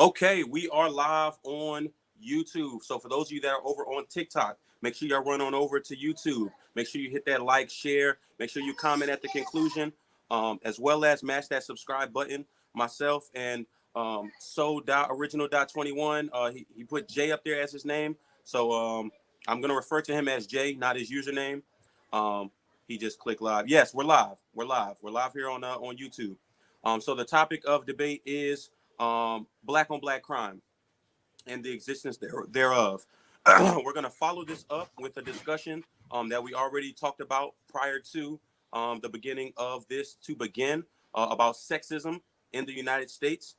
Okay, we are live on YouTube. So for those of you that are over on TikTok, make sure y'all run on over to YouTube. Make sure you hit that like, share. Make sure you comment at the conclusion, as well as mash that subscribe button. Myself and original.21. He put Jay up there as his name. So I'm gonna refer to him as Jay, not his username. He just clicked live. Yes, we're live. We're live. We're live here on YouTube. So the topic of debate is black on black crime and the existence thereof. We're going to follow this up with a discussion that we already talked about prior to the beginning of this to begin about sexism in the United States.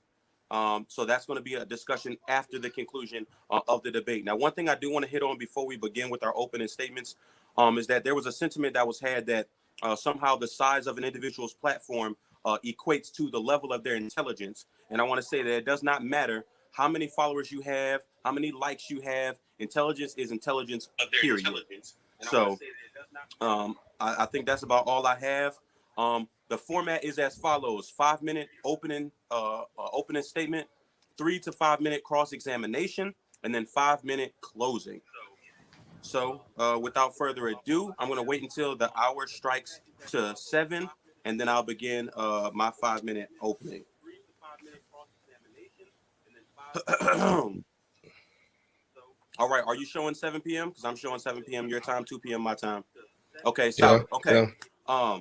So that's going to be a discussion after the conclusion of the debate. Now, one thing I do want to hit on before we begin with our opening statements is that there was a sentiment that was had that somehow the size of an individual's platform equates to the level of their intelligence. And I want to say that it does not matter how many followers you have, how many likes you have. Intelligence is intelligence, period. So I think that's about all I have. The format is as follows: 5-minute opening statement, 3 to 5 minute cross-examination, and then 5-minute closing. So without further ado, I'm going to wait until the hour strikes to 7, and then I'll begin my 5-minute opening. All right, are you showing 7 p.m.? Because I'm showing 7 p.m. your time, 2 p.m. my time. Okay, so yeah, okay. Yeah.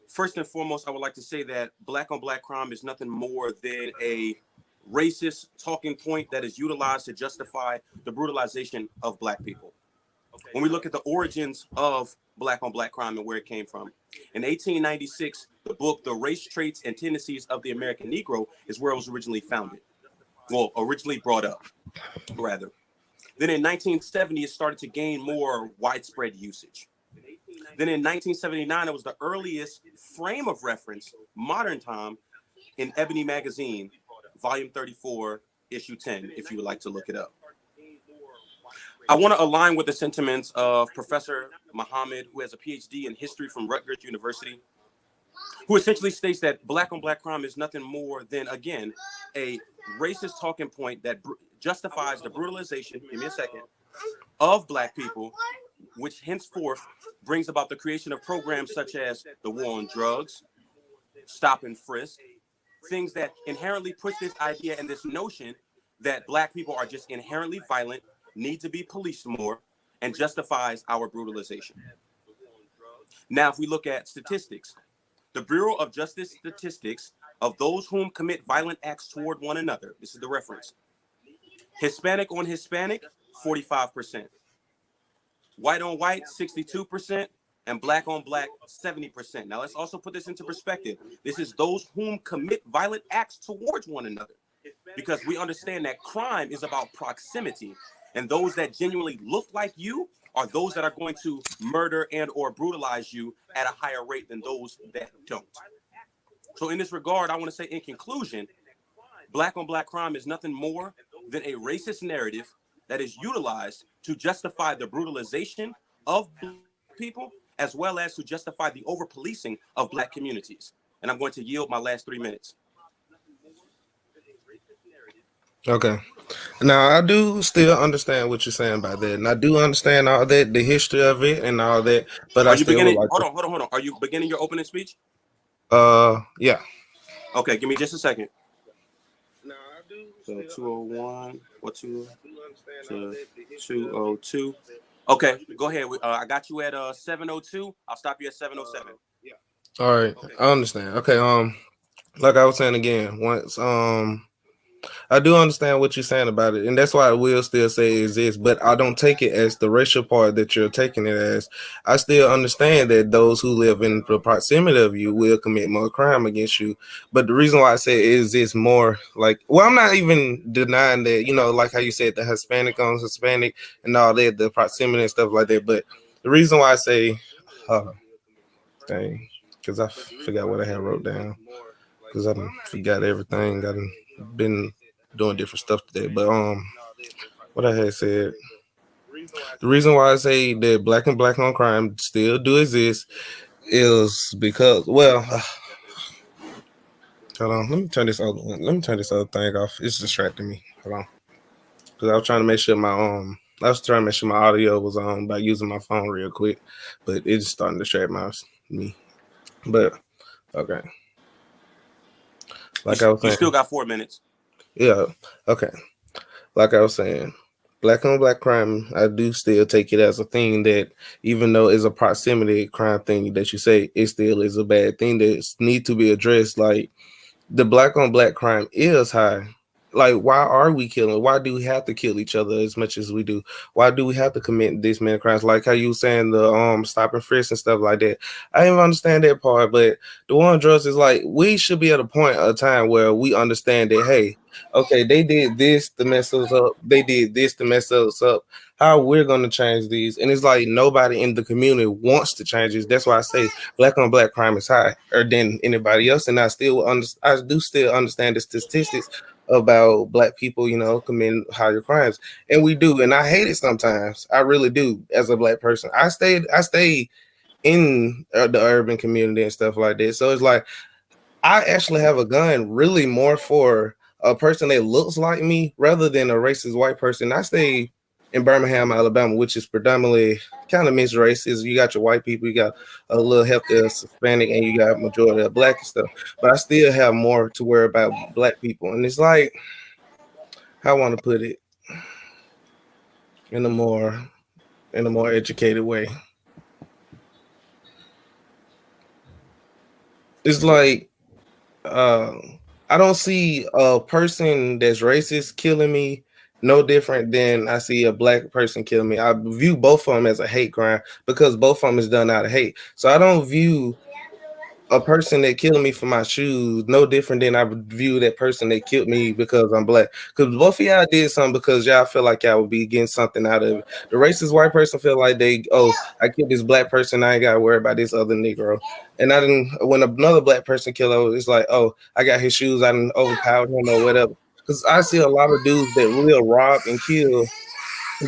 First and foremost, I would like to say that black on black crime is nothing more than a racist talking point that is utilized to justify the brutalization of black people. When we look at the origins of black on black crime and where it came from, in 1896, the book The Race, Traits, and Tendencies of the American Negro is where it was originally founded. Well, originally brought up, rather. Then in 1970, it started to gain more widespread usage. Then in 1979, it was the earliest frame of reference, modern time, in Ebony Magazine, volume 34, issue 10, if you would like to look it up. I want to align with the sentiments of Professor Muhammad, who has a PhD in history from Rutgers University, who essentially states that black on black crime is nothing more than, again, a racist talking point that justifies the brutalization, give me a second, of black people, which henceforth brings about the creation of programs such as the war on drugs, stop and frisk, things that inherently push this idea and this notion that black people are just inherently violent, need to be policed more, and justifies our brutalization. Now, if we look at statistics, the Bureau of Justice Statistics of those whom commit violent acts toward one another, this is the reference. Hispanic on Hispanic, 45%. White on white, 62%. And black on black, 70%. Now, let's also put this into perspective. This is those whom commit violent acts towards one another, because we understand that crime is about proximity. And those that genuinely look like you are those that are going to murder and or brutalize you at a higher rate than those that don't. So in this regard, I want to say in conclusion, black on black crime is nothing more than a racist narrative that is utilized to justify the brutalization of people, as well as to justify the over-policing of black communities. And I'm going to yield my last 3 minutes. Okay. Now I do still understand what you're saying about that, and I do understand all that, the history of it, and all that. But Are I you still would beginning? like Hold on. Are you beginning your opening speech? Yeah. Okay, give me just a second. So 201 or 202. Okay, go ahead. I got you at 702. I'll stop you at 707. All right. I understand. Okay. Like I was saying again, once I do understand what you're saying about it, and that's why I will still say it exists, but I don't take it as the racial part that you're taking it as. I still understand that those who live in the proximity of you will commit more crime against you. But the reason why I say it exists more, like, well, I'm not even denying that, like how you said, the Hispanic on Hispanic and all that, the proximity and stuff like that. But the reason why I say, dang, because I forgot what I had wrote down, because I forgot everything. I've been doing different stuff today, but what I had said, the reason why I say that black and black on crime still do exist is because, well, Hold on. Let me turn this other one. Let me turn this other thing off. It's distracting me. Hold on. Because I was trying to make sure my audio was on by using my phone real quick, but it's starting to distract me. But okay. Like I was You saying. still got 4 minutes. Yeah. Okay. Like I was saying, black on black crime, I do still take it as a thing that, even though it's a proximity crime thing that you say, it still is a bad thing that need to be addressed. Like, the black on black crime is high. Like, why are we killing? Why do we have to kill each other as much as we do? Why do we have to commit this many crimes? Like how you saying the stop and frisk and stuff like that. I didn't understand that part, but the war on drugs is like, we should be at a point of time where we understand that, hey, okay, they did this to mess us up. They did this to mess us up. How we're gonna change these? And it's like nobody in the community wants to change this. That's why I say black on black crime is higher than anybody else. And I do still understand the statistics about black people, committing higher crimes. And we do. And I hate it sometimes. I really do. As a black person, I stay in the urban community and stuff like that. So it's like, I actually have a gun really more for a person that looks like me rather than a racist white person. I stay in Birmingham, Alabama, which is predominantly kind of mixed races. You got your white people, you got a little healthy Hispanic, and you got majority of black and stuff. But I still have more to worry about black people. And it's like, how I want to put it in a more educated way. It's like, I don't see a person that's racist killing me no different than I see a black person killing me. I view both of them as a hate crime because both of them is done out of hate. So I don't view a person that killed me for my shoes no different than I would view that person that killed me because I'm black. Because both of y'all did something because y'all feel like y'all would be getting something out of it. The racist white person feel like I killed this black person, I ain't gotta worry about this other Negro. And when another black person killed, it's like, oh, I got his shoes, I didn't overpower him or whatever. Because I see a lot of dudes that will rob and kill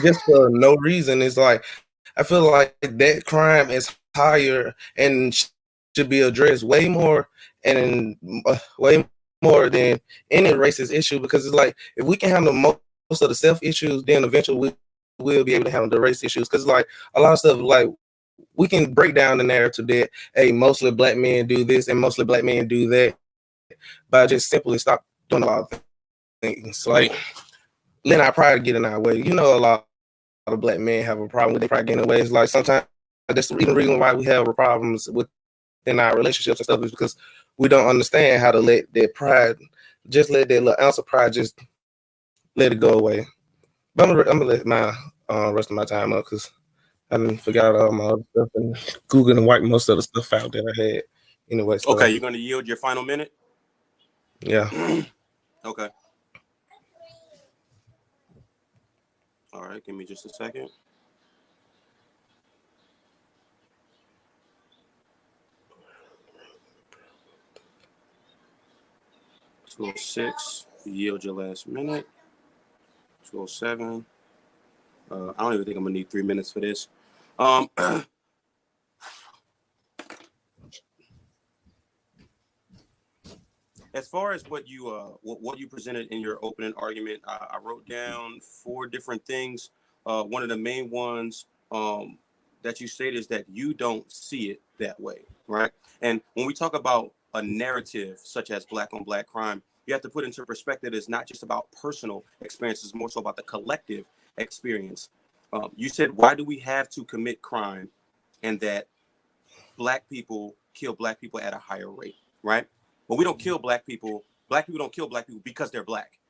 just for no reason. It's like, I feel like that crime is higher and should be addressed way more and way more than any racist issue, because it's like, if we can handle most of the self issues, then eventually we'll be able to handle the race issues. Because like a lot of stuff, like we can break down the narrative that, hey, mostly black men do this and mostly black men do that by just simply stop doing a lot of things, like letting our pride get in our way. A lot of black men have a problem with their pride getting in the way. It's like sometimes that's the reason why we have problems within our relationships and stuff, is because we don't understand how to let that pride, just let that little ounce of pride, just let it go away. But I'm gonna let my rest of my time up because I didn't forgot all my other stuff and Google and wipe most of the stuff out that I had. Anyway, so Okay, you're gonna yield your final minute. Yeah. Okay. All right, give me just a second. Tool 6, yield your last minute. Tool 7. I don't even think I'm gonna need 3 minutes for this. As far as what you presented in your opening argument, I wrote down 4 different things. One of the main ones that you stated is that you don't see it that way, right? And when we talk about a narrative such as black on black crime, you have to put into perspective it's not just about personal experiences, more so about the collective experience. You said, why do we have to commit crime, and that black people kill black people at a higher rate, right? But we don't kill black people. Black people don't kill black people because they're black.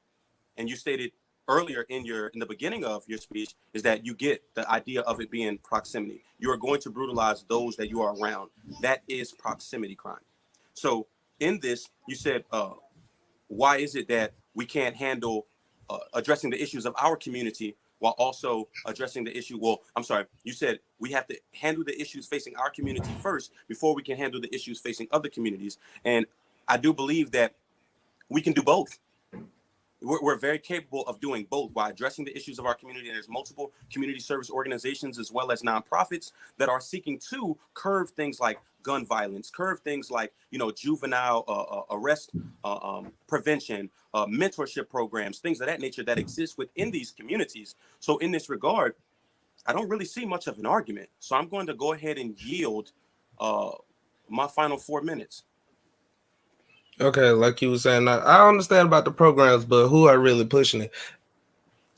And you stated earlier in the beginning of your speech is that you get the idea of it being proximity. You are going to brutalize those that you are around. That is proximity crime. So in this, you said, why is it that we can't handle addressing the issues of our community while also addressing the issue? Well, I'm sorry, you said we have to handle the issues facing our community first before we can handle the issues facing other communities. And I do believe that we can do both. We're very capable of doing both by addressing the issues of our community. And there's multiple community service organizations as well as nonprofits that are seeking to curb things like gun violence, curb things like, juvenile arrest prevention, mentorship programs, things of that nature that exist within these communities. So in this regard, I don't really see much of an argument. So I'm going to go ahead and yield my final 4 minutes. Okay, like you were saying, I understand about the programs, but who are really pushing it?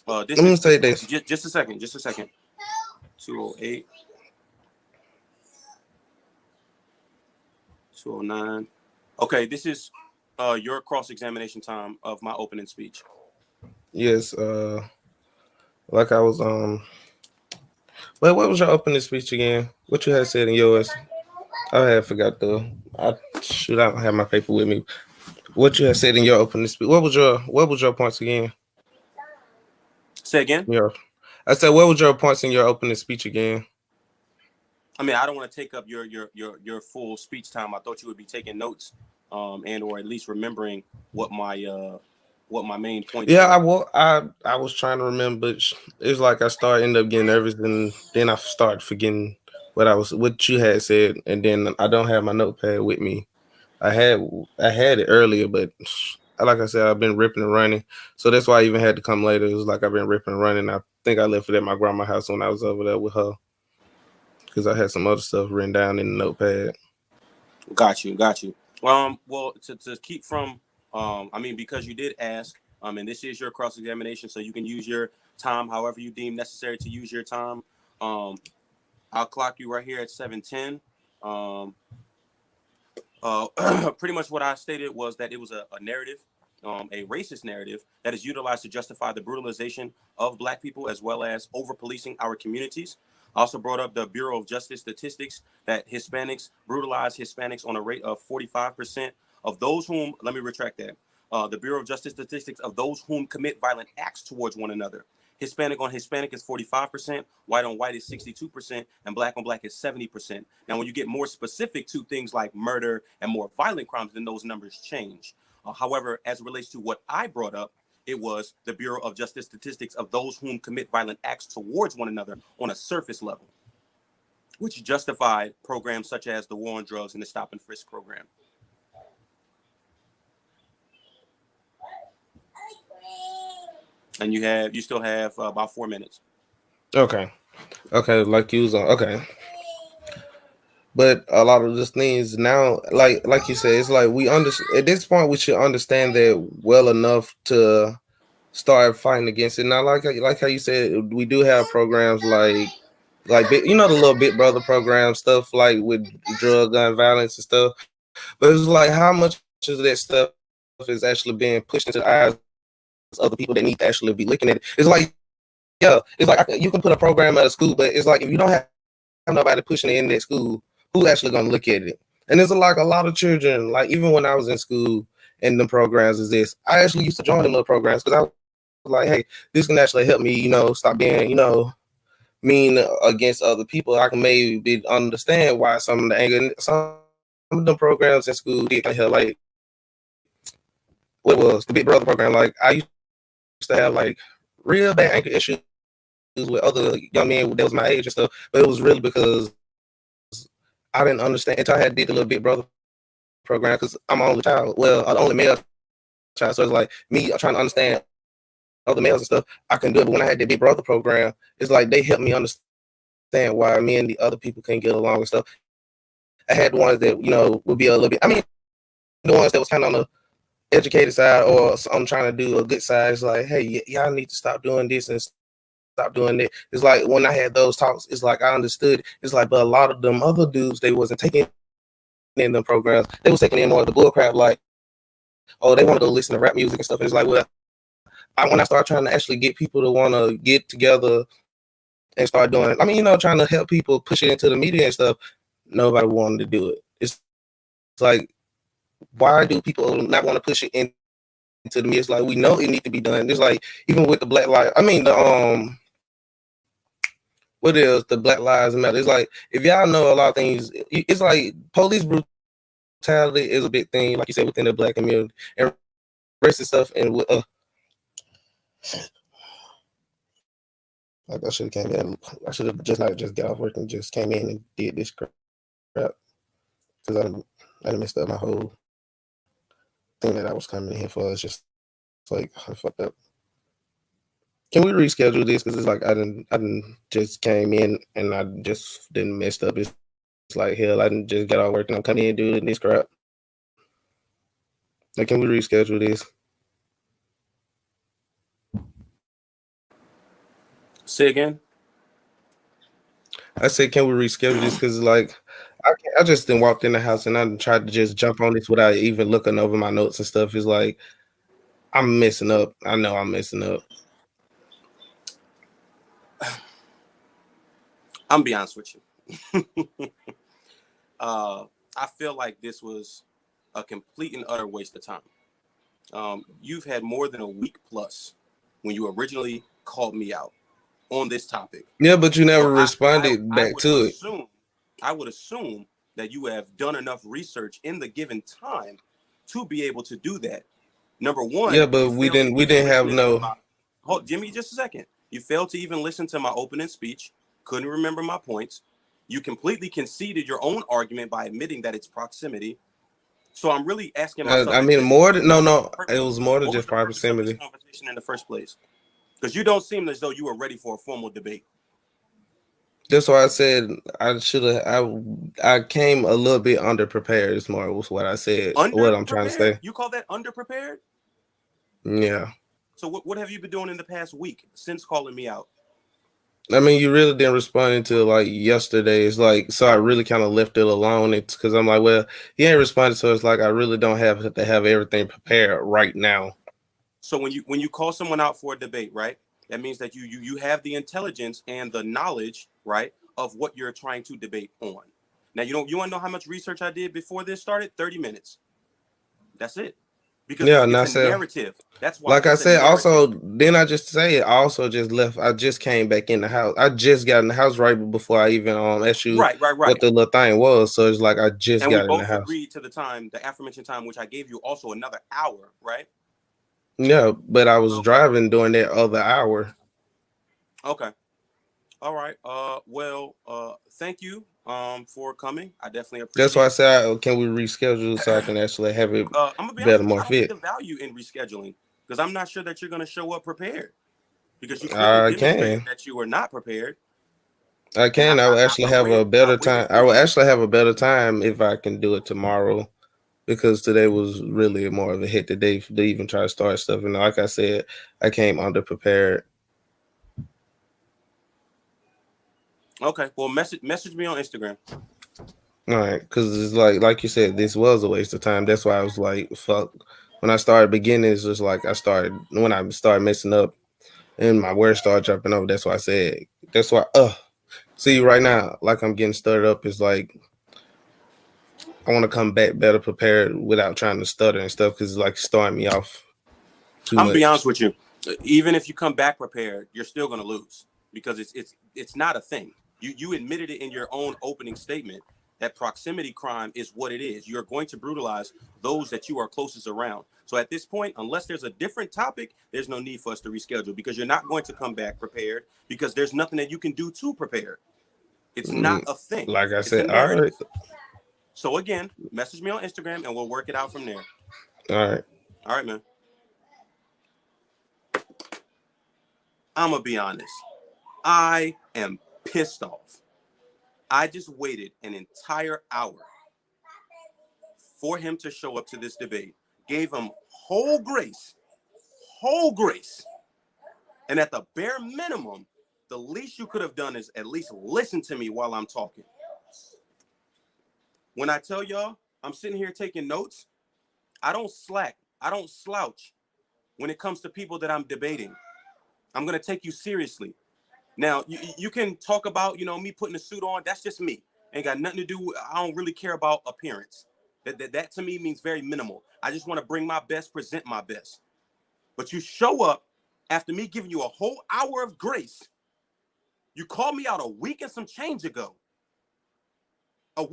Let me say this. Just a second. 208, 209. Okay, this is your cross-examination time of my opening speech. Yes, like I was Wait, what was your opening speech again? What you had said in yours? I had forgot though. I don't have my paper with me. What you had said in your opening speech? What was your points again? Say again? Yeah. I said, what was your points in your opening speech again? I mean, I don't want to take up your full speech time. I thought you would be taking notes, and or at least remembering what my main point. Yeah, I was trying to remember, but it's like I end up getting nervous, and then I start forgetting what you had said, and then I don't have my notepad with me. I had it earlier, but like I said, I've been ripping and running, so that's why I even had to come later. It was like I've been ripping and running. I think I left it at my grandma's house when I was over there with her, because I had some other stuff written down in the notepad. Got you. Well, to keep from, I mean, because you did ask, and this is your cross-examination, so you can use your time however you deem necessary to use your time. I'll clock you right here at 7:10. Pretty much what I stated was that it was a narrative, a racist narrative that is utilized to justify the brutalization of Black people as well as over-policing our communities. I also brought up the Bureau of Justice statistics that Hispanics brutalize Hispanics on a rate of 45% of those whom, let me retract that. The Bureau of Justice statistics of those whom commit violent acts towards one another. Hispanic on Hispanic is 45%, white on white is 62%, and Black on Black is 70%. Now, when you get more specific to things like murder and more violent crimes, then those numbers change. However, as it relates to what I brought up, it was the Bureau of Justice statistics of those whom commit violent acts towards one another on a surface level, which justified programs such as the War on Drugs and the Stop and Frisk program. And you still have about 4 minutes. Okay, like you was on. Okay, but a lot of these things now, like you said, it's like we understand at this point. We should understand that well enough to start fighting against it. Now, like how you said, we do have programs like the little Big Brother program stuff, like with drug, gun violence and stuff. But it's like how much of that stuff is actually being pushed into the eyes of other people that need to actually be looking at it. It's like, yeah, it's like you can put a program at a school, but it's like if you don't have nobody pushing it in that school, who's actually going to look at it? And there's like a lot of children, like even when I was in school and the programs is this, I actually used to join them little programs because I was like, hey, this can actually help me, stop being, mean against other people. I can maybe understand why some of the anger, some of the programs in school did kind of help, like what was the Big Brother program. Like I used to have like real bad anger issues with other young men that was my age and stuff, but it was really because I didn't understand until I had did the little Big Brother program because I'm the only child, well, the only male child, so it's like me trying to understand other males and stuff. I can do it, but when I had the Big Brother program, it's like they helped me understand why me and the other people couldn't get along and stuff. I had the ones that would be a little bit. I mean, the ones that was kind of on the educated side, or I'm trying to do a good side. It's like, hey, y'all need to stop doing this and stop doing that. It's like when I had those talks, it's like I understood. It's like, but a lot of them other dudes, they wasn't taking in the programs. They was taking in more of the bull crap, like, oh, they want to go listen to rap music and stuff. And it's like, well, when I started trying to actually get people to want to get together and start doing, I mean, trying to help people push it into the media and stuff, nobody wanted to do it. It's like, why do people not want to push it into the media? It's like, we know it needs to be done. It's like, even with the Black Lives, I mean, what is the Black Lives Matter? It's like, if y'all know a lot of things, it's like police brutality is a big thing, like you said, within the Black community, and racist stuff, and Like I should have came in. I should have just not just got off work and just came in and did this crap because I done messed up my whole thing that I was coming in here for. It's just like I fucked up. Can we reschedule this? Because it's like I didn't just came in and I just didn't messed up. It's like hell. I didn't just get off work and I'm coming in and doing this crap. Like, can we reschedule this? Say again. I said, can we reschedule this? Because like I just then walked in the house and I tried to just jump on this without even looking over my notes and stuff. It's like I'm messing up. I know I'm messing up. I'm gonna be honest with you. I feel like this was a complete and utter waste of time. You've had more than a week plus when you originally called me out on this topic. Yeah, but you never responded back to it. I would assume that you have done enough research in the given time to be able to do that. Number one. Yeah, but we didn't have no. Hold, Jimmy, just a second. You failed to even listen to my opening speech. Couldn't remember my points. You completely conceded your own argument by admitting that it's proximity. So I'm really asking myself. I mean, more than no. It was more than just proximity. Conversation in the first place, because you don't seem as though you were ready for a formal debate. That's why I said I should have. I came a little bit underprepared. Is more was what I said. What I'm trying to say. You call that underprepared? Yeah. So what have you been doing in the past week since calling me out? I mean, you really didn't respond until like yesterday. It's like, so I really kind of left it alone. It's because I'm like, well, he ain't responded, so it's like I really don't have to have everything prepared right now. So when you call someone out for a debate, right? That means that you have the intelligence and the knowledge, right, of what you're trying to debate on. Now you want to know how much research I did before this started? 30 minutes. That's it. Because it's a narrative. That's why. Like I said, also, then I just say it. I also just left. I just came back in the house. I just got in the house right before I even asked you right. what the little thing was. So it's like I just got in the house. And we both agreed to the time, the aforementioned time, which I gave you also another hour, right? Yeah, but I was driving during that other hour. Okay. All right. Well, thank you for coming. I definitely appreciate it. That's why I said, can we reschedule so I can actually have it better, more fit? I don't see the value in rescheduling because I'm not sure that you're going to show up prepared because you clearly demonstrated that you were not prepared. I can. I will actually have a better time. I will actually have a better time if I can do it tomorrow, because today was really more of a hit today to even try to start stuff. And like I said, I came underprepared. Okay, well, message me on Instagram. All right, because it's like you said, this was a waste of time. That's why I was like, fuck. When I started beginning, it's just like when I started messing up and my words started jumping over. That's why I said, that's why, see right now, like I'm getting stirred up. It's like, I want to come back better prepared without trying to stutter and stuff, because it's like starting me off too much. I'm gonna be honest with you. Even if you come back prepared, you're still gonna lose because it's not a thing. You admitted it in your own opening statement that proximity crime is what it is. You're going to brutalize those that you are closest around. So at this point, unless there's a different topic, there's no need for us to reschedule because you're not going to come back prepared because there's nothing that you can do to prepare. It's not a thing. Like I said, all right. So again, message me on Instagram and we'll work it out from there. All right. All right, man. I'm going to be honest. I am pissed off. I just waited an entire hour for him to show up to this debate. Gave him whole grace. And at the bare minimum, the least you could have done is at least listen to me while I'm talking. When I tell y'all, I'm sitting here taking notes, I don't slack. I don't slouch when it comes to people that I'm debating. I'm going to take you seriously. Now, you can talk about, me putting a suit on. That's just me. Ain't got nothing to do with, I don't really care about appearance. That to me means very minimal. I just want to bring my best, present my best. But you show up after me giving you a whole hour of grace. You called me out a week and some change ago. And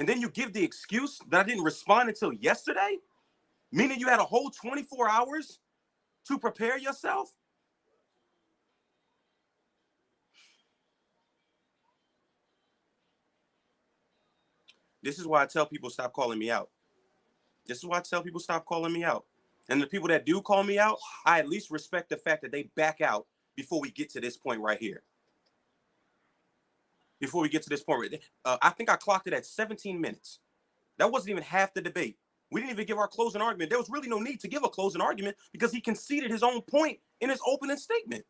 then you give the excuse that I didn't respond until yesterday? Meaning you had a whole 24 hours to prepare yourself? This is why I tell people stop calling me out. This is why I tell people stop calling me out. And the people that do call me out, I at least respect the fact that they back out before we get to this point right here. Before we get to this point, I think I clocked it at 17 minutes. That wasn't even half the debate. We didn't even give our closing argument. There was really no need to give a closing argument because he conceded his own point in his opening statement.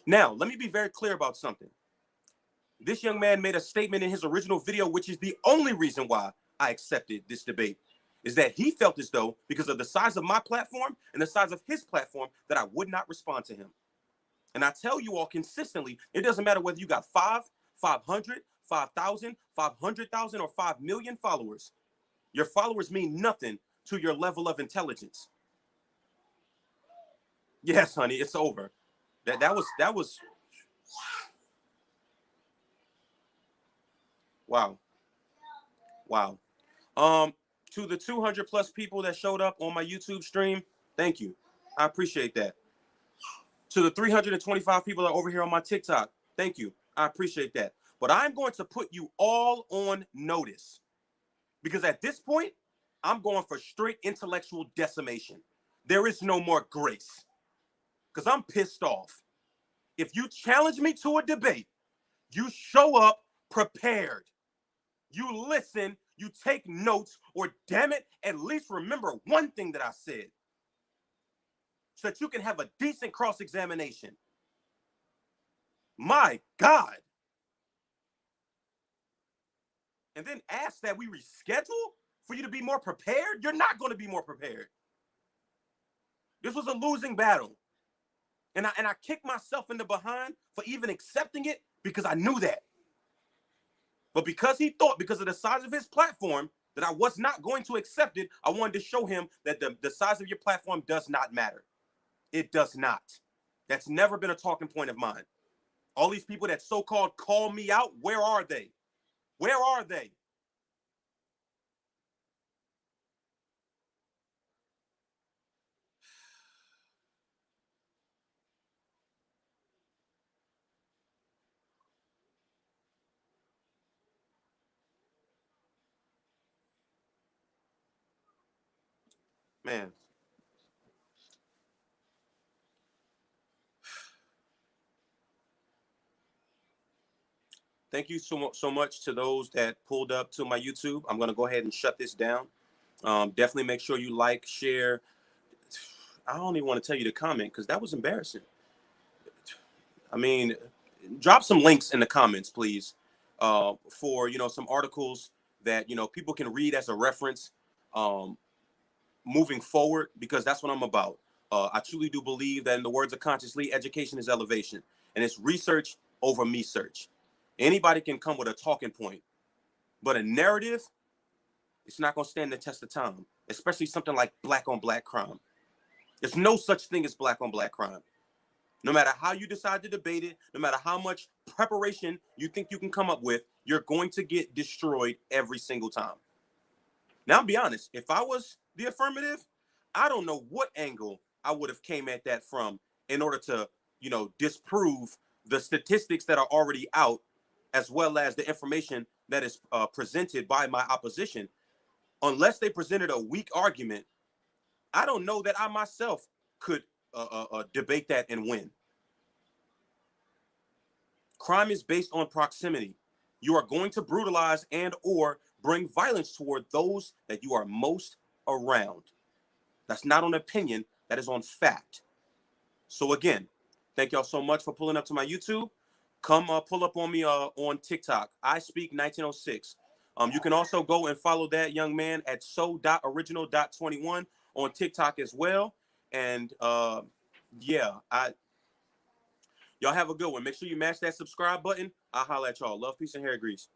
Now, let me be very clear about something. This young man made a statement in his original video, which is the only reason why I accepted this debate, is that he felt as though, because of the size of my platform and the size of his platform, that I would not respond to him. And I tell you all consistently, it doesn't matter whether you got 5, 500, 5,000, 500,000, or 5 million followers. Your followers mean nothing to your level of intelligence. Yes, honey, it's over. That was. Wow. To the 200 plus people that showed up on my YouTube stream, thank you. I appreciate that. To the 325 people that are over here on my TikTok, thank you. I appreciate that. But I'm going to put you all on notice because at this point, I'm going for straight intellectual decimation. There is no more grace because I'm pissed off. If you challenge me to a debate, you show up prepared. You listen, you take notes, or damn it, at least remember one thing that I said so that you can have a decent cross-examination. My God. And then ask that we reschedule for you to be more prepared? You're not going to be more prepared. This was a losing battle. And I kicked myself in the behind for even accepting it because I knew that. But because he thought, because of the size of his platform, that I was not going to accept it, I wanted to show him that the size of your platform does not matter. It does not. That's never been a talking point of mine. All these people that so-called call me out, where are they? Where are they? Man. Thank you so much to those that pulled up to my YouTube. I'm going to go ahead and shut this down. Definitely make sure you like, share. I don't even want to tell you to comment because that was embarrassing. I mean, drop some links in the comments, please, for, some articles that, people can read as a reference moving forward, because that's what I'm about. I truly do believe that, in the words of Conscious Lee, education is elevation, and it's research over me search. Anybody can come with a talking point, but a narrative, it's not going to stand the test of time, especially something like black on black crime. There's no such thing as black on black crime. No matter how you decide to debate it, no matter how much preparation you think you can come up with, you're going to get destroyed every single time. Now, I'll be honest, if I was the affirmative, I don't know what angle I would have came at that from in order to, disprove the statistics that are already out, as well as the information that is presented by my opposition. Unless they presented a weak argument, I don't know that I myself could debate that and win. Crime is based on proximity. You are going to brutalize and or bring violence toward those that you are most around. That's not on opinion, that is on fact. So again, thank y'all so much for pulling up to my YouTube. Come pull up on me on TikTok. I speak 1906. You can also go and follow that young man at so.original.21 on TikTok as well. And y'all have a good one. Make sure you mash that subscribe button. I'll holler at y'all. Love, peace, and hair grease.